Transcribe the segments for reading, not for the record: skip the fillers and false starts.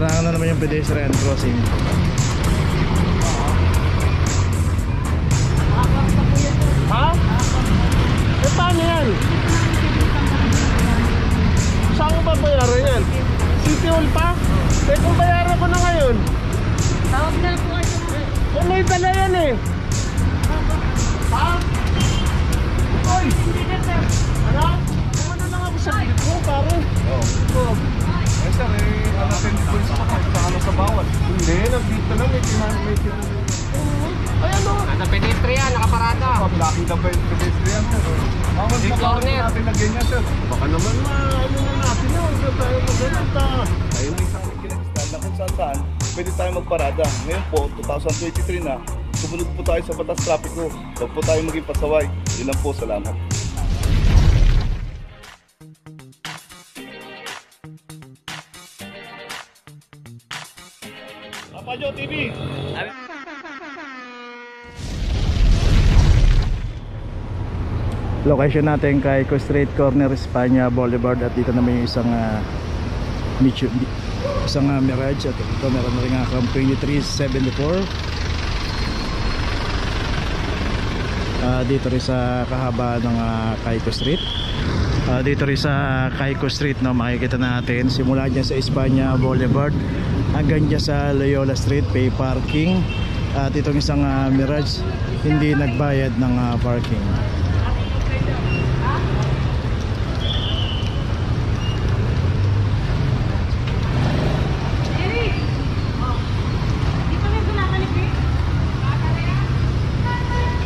Hinarangan na naman yung pedestrian crossing. Ha? Eh paano yan? Saan ko ba bayaran yan? City Hall pa? Eh kung bayaran ko na ngayon. Tawag na lang po kayo. Eh may dala yan eh. Ha? Oy! Ano? Ano lang ako sa gilid mo pare? Oo. Eh sir, unattended po yung sakay sa ano sa bawat. Hindi, nandito lang may ay ano? Nasa pedestrian, nakaparada. Laki na ba yung pedestrian sir? Bawat Yung na corner. natin lagyan niya sir. Baka naman ano na natin yun. Huwag tayo maganda. Ayun yung isang kinag-stand na kung saan pwede tayo magparada. Ngayon po, 2023 na, sumunod po tayo sa batas trapiko. Huwag po tayo maging pasaway. Yun lang po, salamat. Papajo TV! Location natin kay Cayco Street, corner Espanya Boulevard, at dito naman yung isang Mirage, at ito meron na rin nga from 2374. Dito rin sa kahaba ng Cayco Street. Dito rin sa Cayco Street, no, makikita natin simula dyan sa Espanya Boulevard hanggang dyan sa Loyola Street, pay parking. At itong isang Mirage hindi nagbayad ng parking.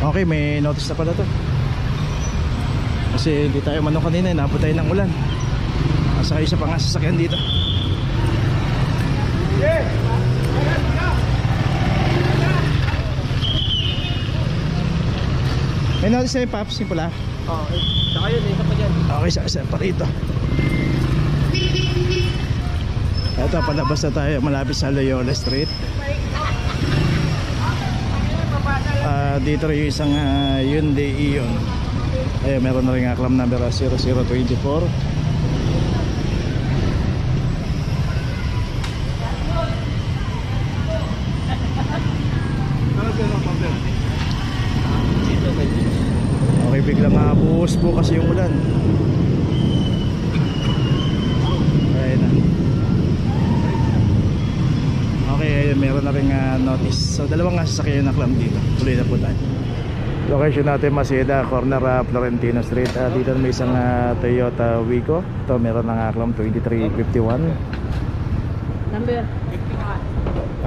Okay, may notice na pala to. Kasi hindi tayo mano kanina, inabot tayo ng ulan. Asa isa pa nga sasakyan dito. May notice na yung Paps, yung pula. Oo, saka yun, isa pa dyan. Okay, isa pa rito. Ito, palabas na tayo, malapit sa Loyola Street. Dito rin yung isang Hyundai Ion. Ayun, meron na rin claim number 0024. Okay, biglang buhos po kasi yung ulan. Ayun na. Okay, ayun, meron na rin notice. So dalawang sasakyan na claim dito. Tuloy na po tayo. Location natin Maseda, corner Florentino Street. Dito may isang Toyota Wigo. Ito meron na claim 2351. Number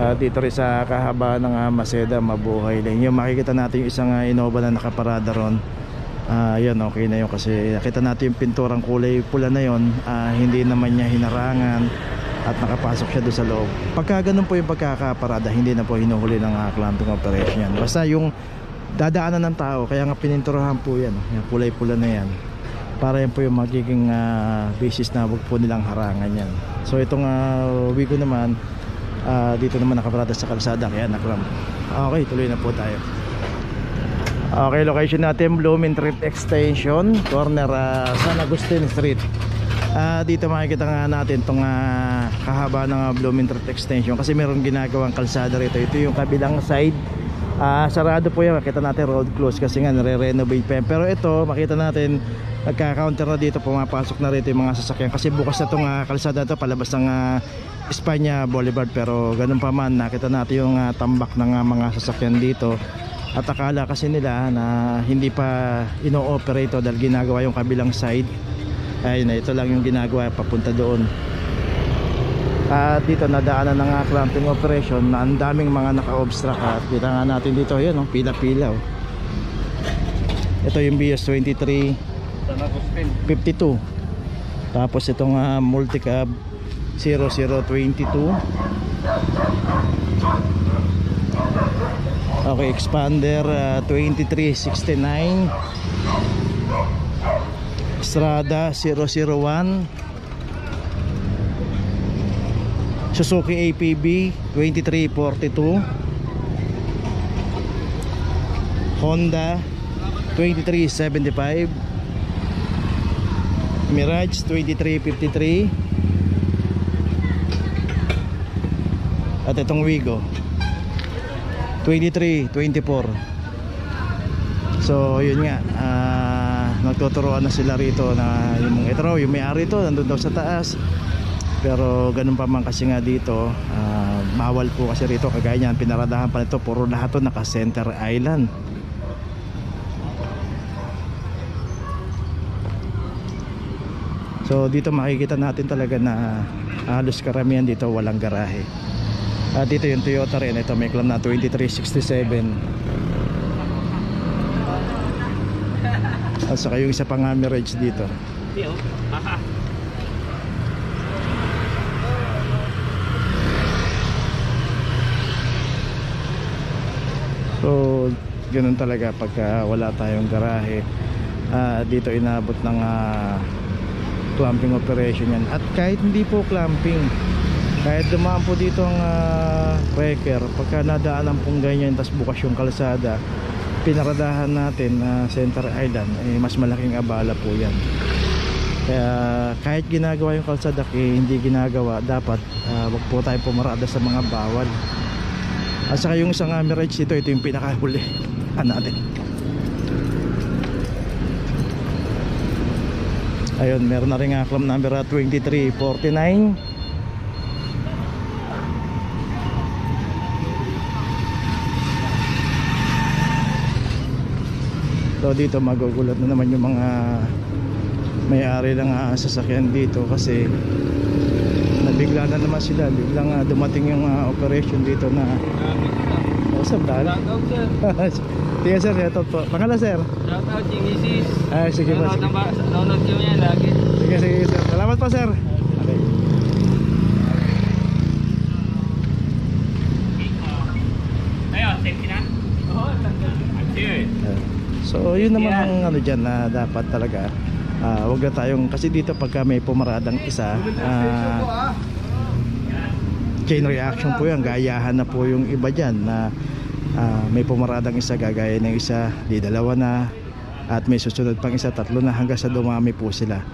51. Dito rin sa kahaba ng Maseda, Mabuhay Lane. Yung makikita natin yung isang Innova na nakaparada ron. Yan, okay na yun kasi nakita natin yung pinturang kulay pula na yun. Hindi naman niya hinarangan at nakapasok siya doon sa loob. Pagka ganun po yung pagkakaparada, hindi na po hinuhuli ng clamping operation yan. Basta yung dadaanan ng tao, kaya nga pininturahan po yan, yung kulay pula na yan, para yan po yung magiging basis na huwag po nilang harangan yan. So itong Wigo naman, dito naman nakaparada sa kalsada, kaya nakram. Okay, tuloy na po tayo. Okay, location natin Blooming Street Extension, corner San Agustin Street. Dito makikita nga natin itong kahaba ng Blooming Street Extension kasi meron ginagawang kalsada rito. Ito yung kabilang side, sarado po yan, makita natin road close kasi nga nare-renovate pa yan. Pero ito makita natin nagka-counter na dito, pumapasok na rito yung mga sasakyan kasi bukas na itong kalsada ito palabas ng Espanya Boulevard. Pero ganun pa man, nakita natin yung tambak ng mga sasakyan dito. At akala kasi nila na hindi pa ino-operate dahil ginagawa yung kabilang side. Ayun na, ito lang yung ginagawa papunta doon. At dito nadaanan ng clamping operation na ang daming mga naka-obstruct. At kita nga natin dito, yun, pila-pila. Ito yung BS 23 52. Tapos itong multicab 0022. Okay, Expander 2369, Strada 001, Suzuki APB 2342, Honda 2375, Mirage 2353, At itong Wigo 23, 24. So yun nga, nagtuturuan na sila rito na yung ito raw, yung may-ari ito nandun daw sa taas. Pero ganun pa man kasi nga dito, bawal po kasi rito. Kagaya niyan, pinaradahan pa nito, puro lahat to naka center island. So dito makikita natin talaga na halos karamihan dito walang garahe. Dito yung Toyota rin, ito may claim na 2367. At saka yung isa pang Mirage dito. So ganun talaga pagka wala tayong garahe. Dito inabot ng clamping operation yan. At kahit hindi po clamping, kahit dumaan po dito ang wrecker, pagka nadaanan pong ganyan tapos bukas yung kalsada, pinaradahan natin center island, mas malaking abala po yan. Kaya kahit ginagawa yung kalsada, hindi ginagawa, dapat wag po tayo pumarada sa mga bawal. At saka yung isang Mirage dito, ito yung pinakahuli natin. Ayun, meron na rin claim number 2349. So dito magugulat na naman yung mga may-ari ng sasakyan dito kasi nabigla na naman sila. Biglang dumating yung operation dito na sir, dahil sige sir, ito po pangalan sir. Shoutout yung misis. Sige po, sige. Download ko yan lagi. Sige sir, salamat po sir. Okay. Ayun, safety na? Oo, tanggal. So yun naman ang ano dyan na dapat talaga wag na tayong, kasi dito pagka may pumaradang isa, chain reaction po yan, gayahan na po yung iba dyan na may pumaradang isa, gagaya ng isa, di dalawa na, at may susunod pang isa, tatlo na, hanggang sa dumami po sila.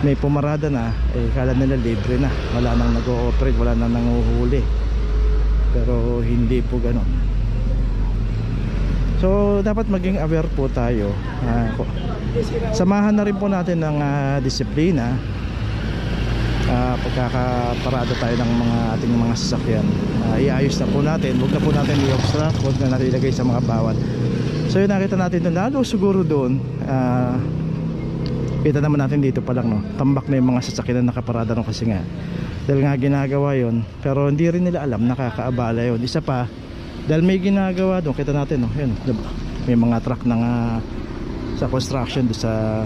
May pumarada na, kala nila libre na, wala nang nag-ooperate, wala nang nanguhuli, pero hindi po ganon. So dapat maging aware po tayo. Samahan na rin po natin ng disiplina pagkakaparada tayo ng mga ating mga sasakyan. Iayos na po natin, huwag na po natin i-obstruct, huwag na natin ilagay sa mga bawal. So yun, nakita natin doon, lalo siguro doon, kita naman natin dito pa lang, no? Tambak na yung mga sasakyan na nakaparada, no? Kasi nga dahil nga ginagawa yon, pero hindi rin nila alam, nakakaabala yun. Isa pa, dahil may ginagawa doon, kita natin, no? Yun, may mga truck na nga sa construction doon sa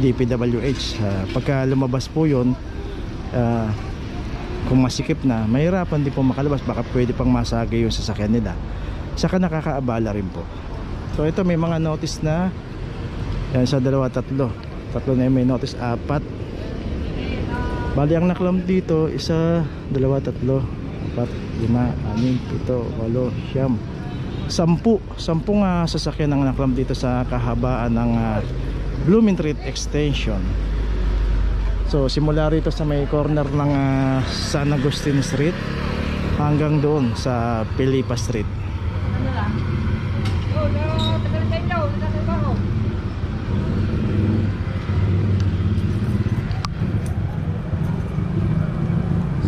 DPWH. Pagka lumabas po yun, kung masikip na, mahirapan din po makalabas, baka pwede pang masagay yung sasakyan nila, saka nakakaabala rin po. So ito may mga notice na yan, sa dalawa, tatlo na may notice, 4. Bali ang naklam dito, 1, 2, 3, 4, 5, 6, 7, 8, 9, 10, 10 sasakyan ang naklam dito sa kahabaan ng Blooming Street Extension. So simula rito sa may corner ng San Agustin Street hanggang doon sa Pilipa Street.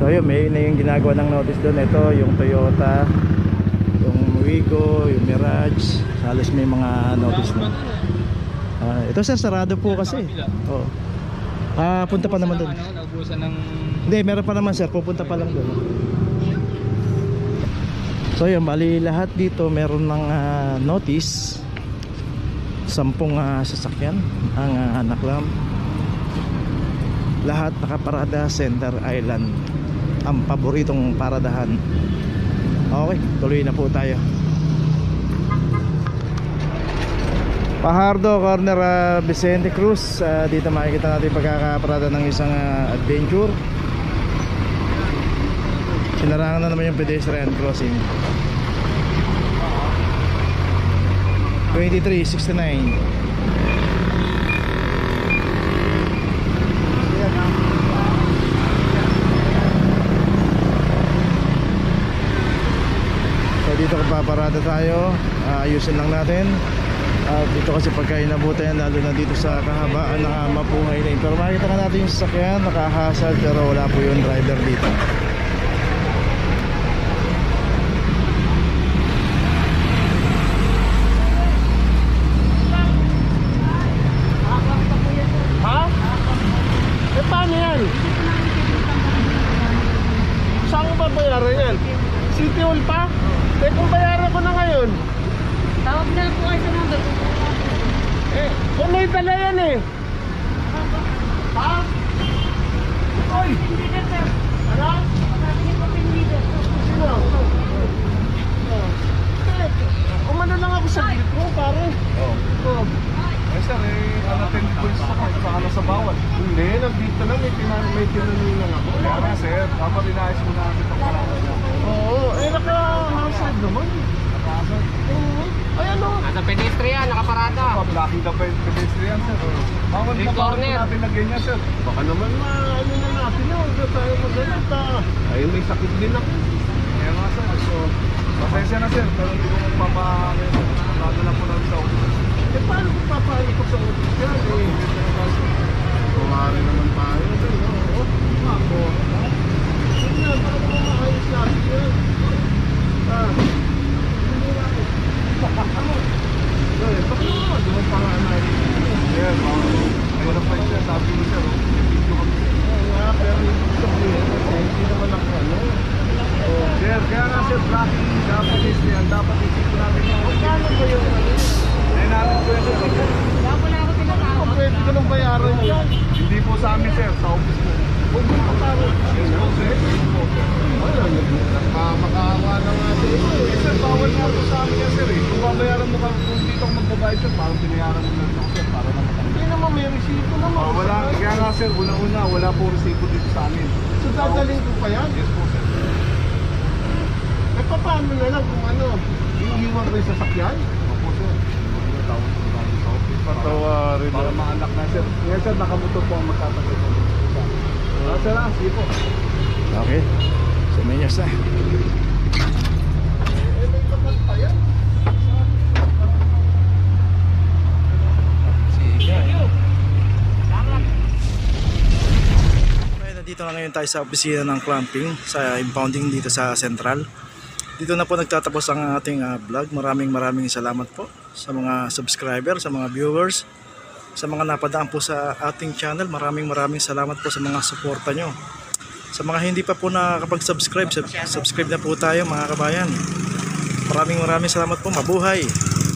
So yun, may na yung ginagawa ng notice doon. Ito yung Toyota, yung Wigo, yung Mirage, halos may mga notice na. Ito sir, sarado po kasi. Oo. Punta pa naman doon. Hindi, meron pa naman sir, pupunta pa lang doon. So yun, bali lahat dito meron ng notice. 10 sasakyan ang naklam. Lahat nakaparada center island, ang paboritong paradahan. Okay, tuloy na po tayo. Fajardo, corner Vicente Cruz. Dito makikita natin pagkakaparada ng isang adventure. Sinarangan na naman yung pedestrian crossing. 2369. parada tayo, ayusin lang natin. At dito kasi pagka inabutan yan, lalo na dito sa kahabaan ng Mabuhay Lane. Pero makikita na natin yung sasakyan, nakahasad, pero wala po yung driver dito. Ha? Eh paano yan? Saan ko ba bayaran yan? City Hall pa? Eh kung bayaran ko na ngayon. Tawag na lang po kayo sa number. Eh, kung may dala yan eh. Ha? Oy! Hindi na sir. Ano? Sabi niyo po pinleader. Sino? Umano lang ako sa gilid mo, pare. Oo. Oh. Eh sir, unattended po yung sasakyan. Saka nasa bawal. Hindi, nandito lang. May tinaningan ako. Kaya nga sir, dapat inayos mo na natin ang parada niya. Oo, eh naka-hasad naman. Nakasad. Oo. Ay ano? Nasa pedestrian, nakaparada. Blocking ka pa yung pedestrian sir. Bawal Yung na bawal corner. natin na ganyan sir. Baka naman ano na natin yun. Huwag na tayo magalit Ay, may sakit din ako. Kaya nga sir, so pasensya na sir, pero hindi ko magpapakakaya sir. Lalo na po lang sa office. Eh paano kung papaano ko sa utos yan eh? Kumari naman tayo. Oo. Ako. Hindi na, para naman maayos natin yan. Eh, baka naman, di ba parang natin? Sir, wala pa siya, sabi mo sir, video kami. Oo nga, pero yung sabihin kasi hindi naman ako ano. Sir, kaya nga sir, blocking dapat pedestrian, dapat isip natin yung Paano ba yung ano? eh namin po yan sir. Wala na ako tinatawag. Kung pwede ko nang bayaran yan. Hindi po sa amin sir, sa office po. Huwag mo paparoon. Yes po sir. Yes po sir. Makakawa na nga din. Eh sir, bawal nga po sa amin yan sir eh. Kung babayaran mo kung dito ako magbabayad sir, parang pinayaran mo lang ako sir, para naman kami. Hindi naman may resibo naman. Wala, kaya nga sir, una-una, wala po resibo dito sa amin. So dadalhin ko pa yan? Yes po sir. Eh paano na lang kung ano? Iiwan ko yung sasakyan? Opo sir. Tawag po namin sa office. Patawarin Para maanak na sir. Ngayon sir, nakamotor po ang magtatagay sa sir, sige po. Okay, so menyas na. Eh may kapal pa yan. Okay, nandito na ngayon tayo sa opisina ng clamping sa impounding dito sa Central. Dito na po nagtatapos ang ating vlog. Maraming salamat po sa mga subscriber, sa mga viewers, sa mga napadaan po sa ating channel. Maraming salamat po sa mga suporta nyo. Sa mga hindi pa po nakakapag-subscribe, subscribe na po tayo mga kabayan. Maraming salamat po. Mabuhay!